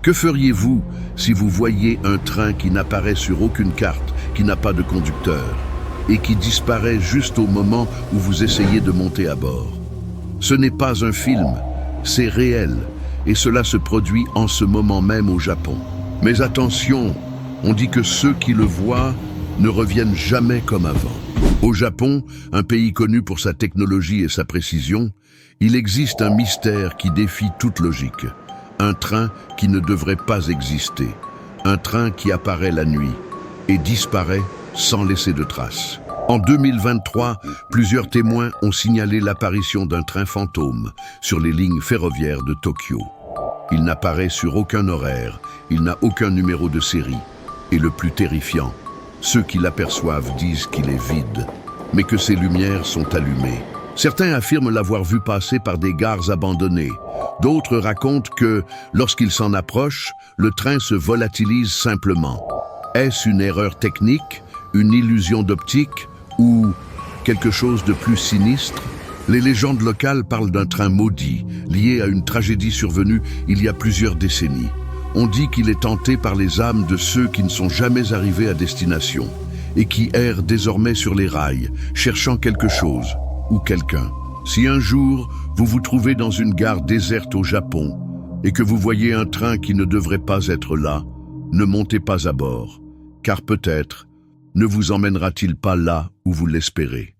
Que feriez-vous si vous voyiez un train qui n'apparaît sur aucune carte, qui n'a pas de conducteur, et qui disparaît juste au moment où vous essayez de monter à bord? Ce n'est pas un film, c'est réel, et cela se produit en ce moment même au Japon. Mais attention, on dit que ceux qui le voient ne reviennent jamais comme avant. Au Japon, un pays connu pour sa technologie et sa précision, il existe un mystère qui défie toute logique. Un train qui ne devrait pas exister. Un train qui apparaît la nuit et disparaît sans laisser de traces. En 2023, plusieurs témoins ont signalé l'apparition d'un train fantôme sur les lignes ferroviaires de Tokyo. Il n'apparaît sur aucun horaire, il n'a aucun numéro de série. Et le plus terrifiant, ceux qui l'aperçoivent disent qu'il est vide, mais que ses lumières sont allumées. Certains affirment l'avoir vu passer par des gares abandonnées. D'autres racontent que, lorsqu'il s'en approche, le train se volatilise simplement. Est-ce une erreur technique, une illusion d'optique ou quelque chose de plus sinistre? Les légendes locales parlent d'un train maudit, lié à une tragédie survenue il y a plusieurs décennies. On dit qu'il est hanté par les âmes de ceux qui ne sont jamais arrivés à destination et qui errent désormais sur les rails, cherchant quelque chose ou quelqu'un. Si un jour, vous vous trouvez dans une gare déserte au Japon et que vous voyez un train qui ne devrait pas être là, ne montez pas à bord, car peut-être ne vous emmènera-t-il pas là où vous l'espérez.